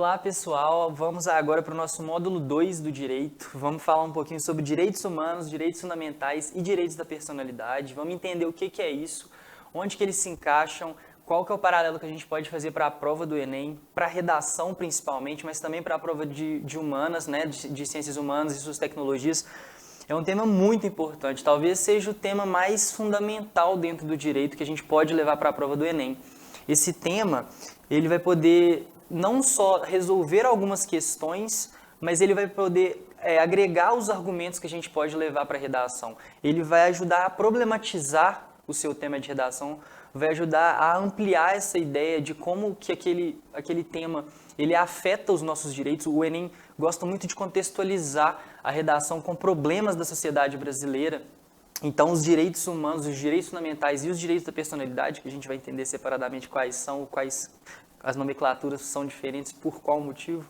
Olá pessoal, vamos agora para o nosso módulo 2 do Direito. Vamos falar um pouquinho sobre direitos humanos, direitos fundamentais e direitos da personalidade. Vamos entender o que é isso, onde que eles se encaixam, qual que é o paralelo que a gente pode fazer para a prova do Enem, para a redação principalmente, mas também para a prova de humanas, né, de ciências humanas e suas tecnologias. É um tema muito importante, talvez seja o tema mais fundamental dentro do direito que a gente pode levar para a prova do Enem. Esse tema, ele vai poder não só resolver algumas questões, mas ele vai poder agregar os argumentos que a gente pode levar para a redação. Ele vai ajudar a problematizar o seu tema de redação, vai ajudar a ampliar essa ideia de como que aquele tema ele afeta os nossos direitos. O Enem gosta muito de contextualizar a redação com problemas da sociedade brasileira. Então, os direitos humanos, os direitos fundamentais e os direitos da personalidade, que a gente vai entender separadamente quais são, quais as nomenclaturas são diferentes, por qual motivo.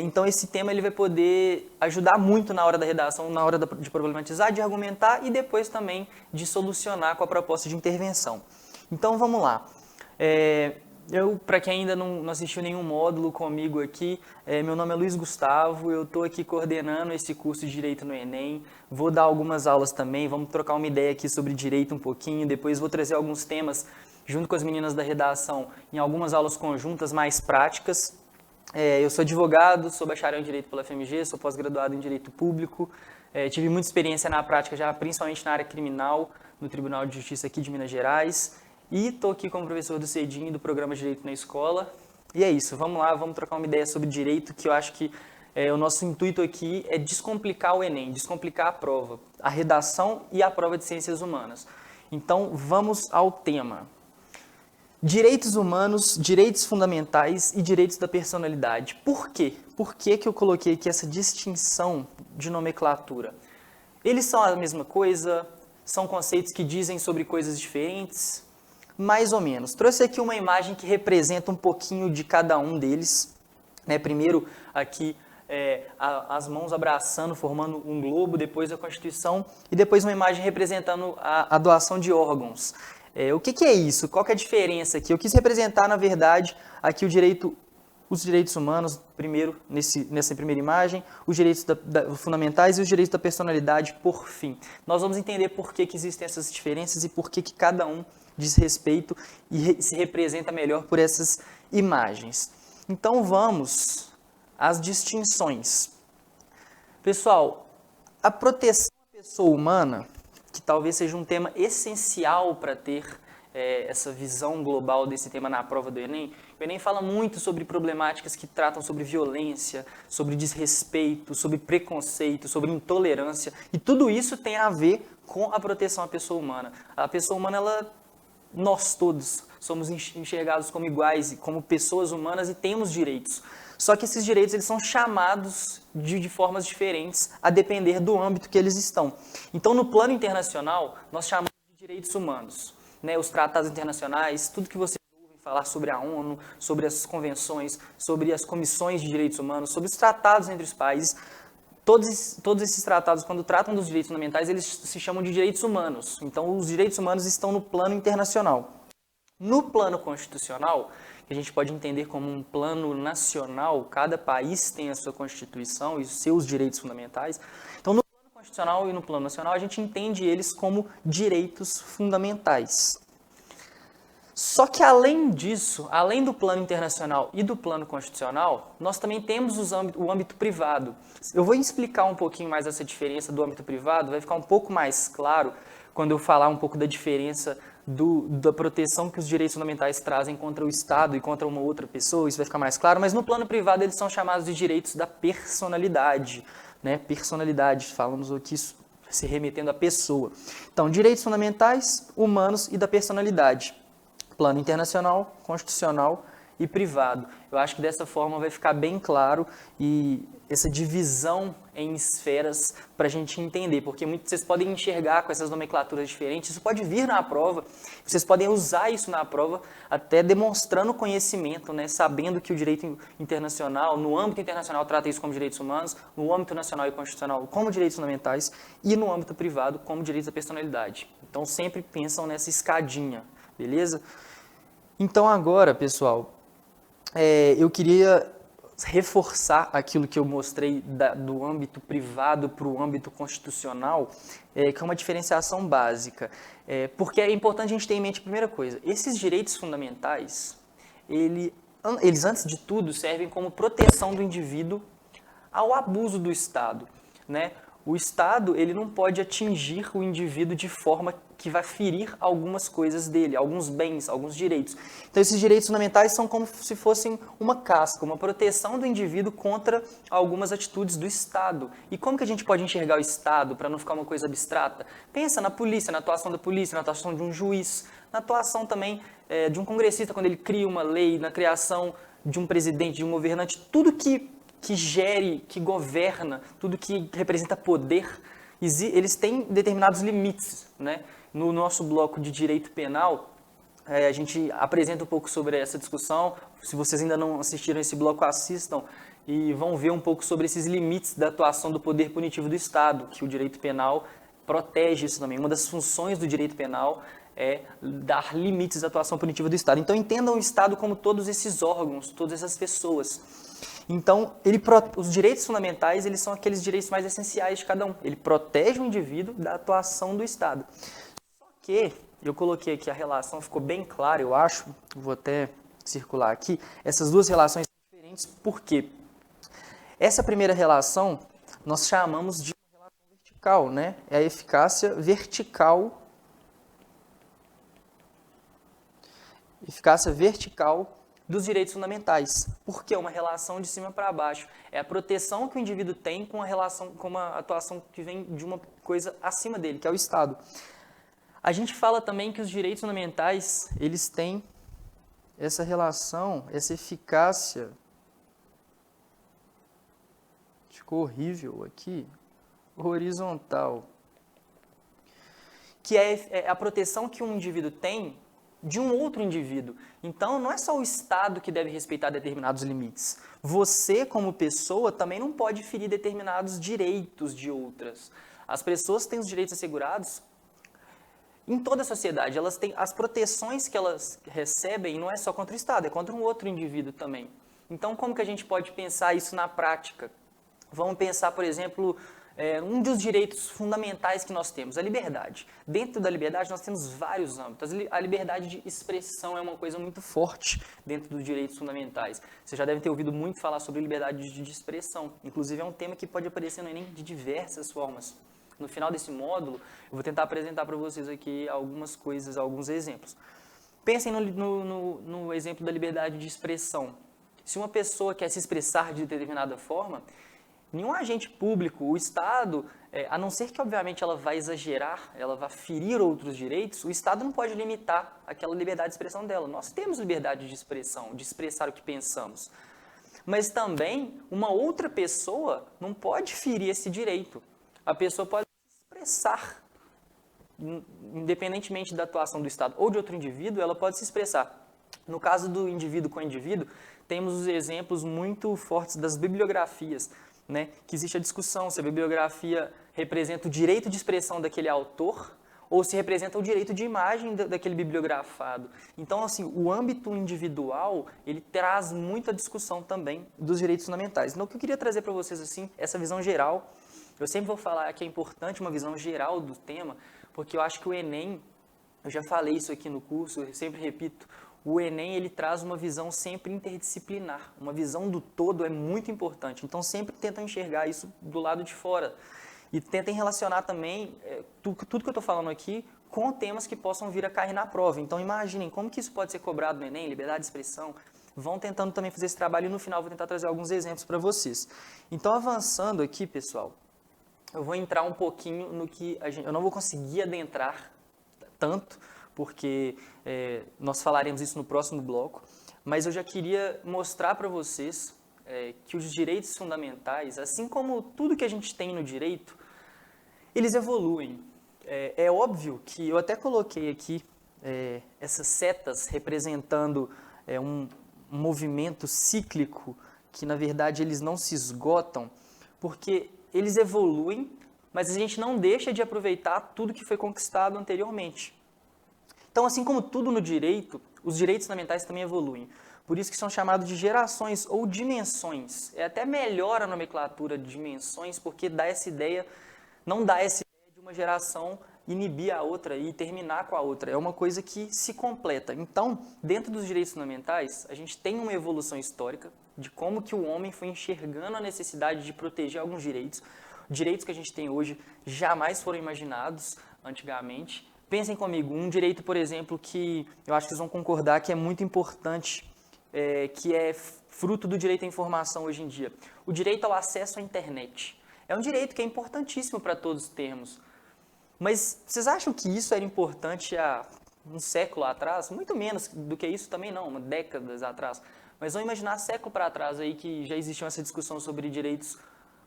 Então, esse tema ele vai poder ajudar muito na hora da redação, na hora de problematizar, de argumentar e depois também de solucionar com a proposta de intervenção. Então, vamos lá. Para quem ainda não assistiu nenhum módulo comigo aqui, meu nome é Luiz Gustavo, eu estou aqui coordenando esse curso de Direito no Enem, vou dar algumas aulas também, vamos trocar uma ideia aqui sobre Direito um pouquinho, depois vou trazer alguns temas junto com as meninas da redação em algumas aulas conjuntas mais práticas. Eu sou advogado, sou bacharel em Direito pela FMG, sou pós-graduado em Direito Público, tive muita experiência na prática já, principalmente na área criminal, no Tribunal de Justiça aqui de Minas Gerais. E estou aqui como professor do CEDIM, do programa Direito na Escola. E é isso, vamos lá, vamos trocar uma ideia sobre direito, que eu acho que o nosso intuito aqui é descomplicar o Enem, descomplicar a prova, a redação e a prova de ciências humanas. Então, vamos ao tema. Direitos humanos, direitos fundamentais e direitos da personalidade. Por quê? Por que eu coloquei aqui essa distinção de nomenclatura? Eles são a mesma coisa? São conceitos que dizem sobre coisas diferentes? Mais ou menos. Trouxe aqui uma imagem que representa um pouquinho de cada um deles. Primeiro, aqui, as mãos abraçando, formando um globo, depois a Constituição, e depois uma imagem representando a doação de órgãos. O que é isso? Qual que é a diferença aqui? Eu quis representar, na verdade, aqui os direitos humanos, primeiro, nessa primeira imagem, os direitos fundamentais e os direitos da personalidade, por fim. Nós vamos entender por que existem essas diferenças e por que cada um diz respeito e se representa melhor por essas imagens. Então vamos às distinções. Pessoal, a proteção da pessoa humana, que talvez seja um tema essencial para ter essa visão global desse tema na prova do Enem. O Enem fala muito sobre problemáticas que tratam sobre violência, sobre desrespeito, sobre preconceito, sobre intolerância, e tudo isso tem a ver com a proteção à pessoa humana. A pessoa humana, nós todos somos enxergados como iguais, como pessoas humanas e temos direitos. Só que esses direitos eles são chamados de formas diferentes a depender do âmbito que eles estão. Então, no plano internacional, nós chamamos de direitos humanos. Os tratados internacionais, tudo que vocês ouvem falar sobre a ONU, sobre as convenções, sobre as comissões de direitos humanos, sobre os tratados entre os países, todos esses tratados, quando tratam dos direitos fundamentais, eles se chamam de direitos humanos. Então, os direitos humanos estão no plano internacional. No plano constitucional, que a gente pode entender como um plano nacional, cada país tem a sua Constituição e os seus direitos fundamentais. Então, no plano constitucional e no plano nacional, a gente entende eles como direitos fundamentais. Só que além disso, além do plano internacional e do plano constitucional, nós também temos o âmbito privado. Eu vou explicar um pouquinho mais essa diferença do âmbito privado, vai ficar um pouco mais claro quando eu falar um pouco da diferença da proteção que os direitos fundamentais trazem contra o Estado e contra uma outra pessoa, isso vai ficar mais claro, mas no plano privado eles são chamados de direitos da personalidade, personalidade, falamos aqui se remetendo à pessoa. Então, direitos fundamentais, humanos e da personalidade. Plano internacional, constitucional e privado. Eu acho que dessa forma vai ficar bem claro e essa divisão em esferas para a gente entender, porque vocês podem enxergar com essas nomenclaturas diferentes, isso pode vir na prova, vocês podem usar isso na prova até demonstrando conhecimento, sabendo que o direito internacional, no âmbito internacional trata isso como direitos humanos, no âmbito nacional e constitucional como direitos fundamentais e no âmbito privado como direitos da personalidade. Então sempre pensam nessa escadinha, beleza? Então agora, pessoal, eu queria reforçar aquilo que eu mostrei do âmbito privado para o âmbito constitucional, que é uma diferenciação básica. Porque é importante a gente ter em mente a primeira coisa, esses direitos fundamentais, eles antes de tudo servem como proteção do indivíduo ao abuso do Estado, né? O Estado, ele não pode atingir o indivíduo de forma que vai ferir algumas coisas dele, alguns bens, alguns direitos. Então, esses direitos fundamentais são como se fossem uma casca, uma proteção do indivíduo contra algumas atitudes do Estado. E como que a gente pode enxergar o Estado para não ficar uma coisa abstrata? Pensa na polícia, na atuação da polícia, na atuação de um juiz, na atuação também de um congressista quando ele cria uma lei, na criação de um presidente, de um governante, tudo que gere, que governa, tudo que representa poder, eles têm determinados limites, né? No nosso bloco de direito penal, a gente apresenta um pouco sobre essa discussão. Se vocês ainda não assistiram esse bloco, assistam e vão ver um pouco sobre esses limites da atuação do poder punitivo do Estado, que o direito penal protege isso também. Uma das funções do direito penal é dar limites à atuação punitiva do Estado. Então, entendam o Estado como todos esses órgãos, todas essas pessoas. Então, os direitos fundamentais, eles são aqueles direitos mais essenciais de cada um. Ele protege o indivíduo da atuação do Estado. Só que, eu coloquei aqui a relação, ficou bem claro, eu acho, vou até circular aqui, essas duas relações são diferentes, por quê? Essa primeira relação, nós chamamos de uma relação vertical, né? É a eficácia vertical dos direitos fundamentais. Porque é uma relação de cima para baixo. É a proteção que o indivíduo tem com uma atuação que vem de uma coisa acima dele, que é o Estado. A gente fala também que os direitos fundamentais, eles têm essa relação, essa eficácia. Ficou horrível aqui. Horizontal. Que é a proteção que um indivíduo tem de um outro indivíduo. Então, não é só o Estado que deve respeitar determinados limites. Você, como pessoa, também não pode ferir determinados direitos de outras. As pessoas têm os direitos assegurados em toda a sociedade. Elas têm as proteções que elas recebem, não é só contra o Estado, é contra um outro indivíduo também. Então, como que a gente pode pensar isso na prática? Vamos pensar, por exemplo, um dos direitos fundamentais que nós temos, a liberdade. Dentro da liberdade nós temos vários âmbitos. A liberdade de expressão é uma coisa muito forte dentro dos direitos fundamentais. Você já deve ter ouvido muito falar sobre liberdade de expressão. Inclusive é um tema que pode aparecer no Enem de diversas formas. No final desse módulo, eu vou tentar apresentar para vocês aqui algumas coisas, alguns exemplos. Pensem no exemplo da liberdade de expressão. Se uma pessoa quer se expressar de determinada forma, nenhum agente público, o Estado, a não ser que, obviamente, ela vai exagerar, ela vai ferir outros direitos, o Estado não pode limitar aquela liberdade de expressão dela. Nós temos liberdade de expressão, de expressar o que pensamos. Mas também, uma outra pessoa não pode ferir esse direito. A pessoa pode se expressar, independentemente da atuação do Estado ou de outro indivíduo, ela pode se expressar. No caso do indivíduo com indivíduo, temos os exemplos muito fortes das bibliografias, né, que existe a discussão se a bibliografia representa o direito de expressão daquele autor ou se representa o direito de imagem daquele bibliografado. Então, assim, o âmbito individual, ele traz muita discussão também dos direitos fundamentais. Então, o que eu queria trazer para vocês, assim, essa visão geral, eu sempre vou falar que é importante uma visão geral do tema, porque eu acho que o Enem, eu já falei isso aqui no curso, eu sempre repito, o Enem, ele traz uma visão sempre interdisciplinar. Uma visão do todo é muito importante. Então, sempre tentam enxergar isso do lado de fora. E tentem relacionar também tudo que eu estou falando aqui com temas que possam vir a cair na prova. Então, imaginem como que isso pode ser cobrado no Enem, liberdade de expressão. Vão tentando também fazer esse trabalho e no final vou tentar trazer alguns exemplos para vocês. Então, avançando aqui, pessoal, eu vou entrar um pouquinho no que eu não vou conseguir adentrar tanto, porque nós falaremos isso no próximo bloco, mas eu já queria mostrar para vocês que os direitos fundamentais, assim como tudo que a gente tem no direito, eles evoluem. É óbvio que eu até coloquei aqui essas setas representando um movimento cíclico, que na verdade eles não se esgotam, porque eles evoluem, mas a gente não deixa de aproveitar tudo que foi conquistado anteriormente. Então, assim como tudo no direito, os direitos fundamentais também evoluem. Por isso que são chamados de gerações ou dimensões. É até melhor a nomenclatura de dimensões, porque dá essa ideia, não dá essa ideia de uma geração inibir a outra e terminar com a outra. É uma coisa que se completa. Então, dentro dos direitos fundamentais, a gente tem uma evolução histórica de como que o homem foi enxergando a necessidade de proteger alguns direitos. Direitos que a gente tem hoje jamais foram imaginados antigamente. Pensem comigo, um direito, por exemplo, que eu acho que vocês vão concordar que é muito importante, que é fruto do direito à informação hoje em dia. O direito ao acesso à internet. É um direito que é importantíssimo para todos termos. Mas vocês acham que isso era importante há um século atrás? Muito menos do que isso também não, décadas atrás. Mas vamos imaginar século para trás aí que já existia essa discussão sobre direitos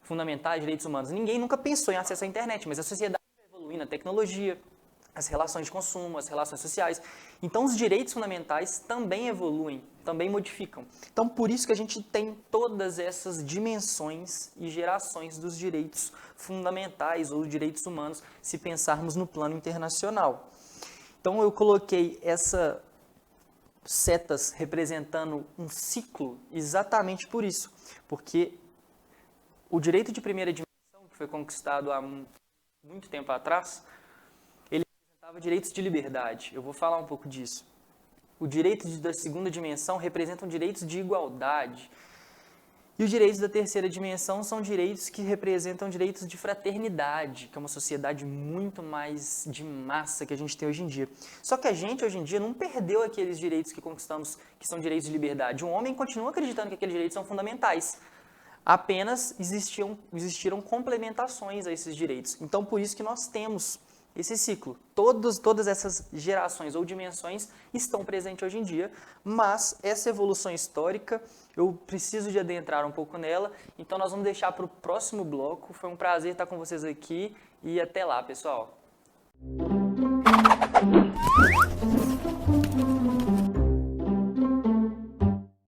fundamentais, direitos humanos. Ninguém nunca pensou em acesso à internet, mas a sociedade vai evoluindo, a tecnologia, as relações de consumo, as relações sociais. Então, os direitos fundamentais também evoluem, também modificam. Então, por isso que a gente tem todas essas dimensões e gerações dos direitos fundamentais ou direitos humanos, se pensarmos no plano internacional. Então, eu coloquei essas setas representando um ciclo exatamente por isso, porque o direito de primeira dimensão, que foi conquistado há muito tempo atrás, direitos de liberdade. Eu vou falar um pouco disso. O direito da segunda dimensão representam direitos de igualdade. E os direitos da terceira dimensão são direitos que representam direitos de fraternidade, que é uma sociedade muito mais de massa que a gente tem hoje em dia. Só que a gente, hoje em dia, não perdeu aqueles direitos que conquistamos, que são direitos de liberdade. O homem continua acreditando que aqueles direitos são fundamentais. Apenas existiram complementações a esses direitos. Então, por isso que nós temos esse ciclo. Todas essas gerações ou dimensões estão presentes hoje em dia, mas essa evolução histórica, eu preciso de adentrar um pouco nela, então nós vamos deixar para o próximo bloco. Foi um prazer estar com vocês aqui e até lá, pessoal.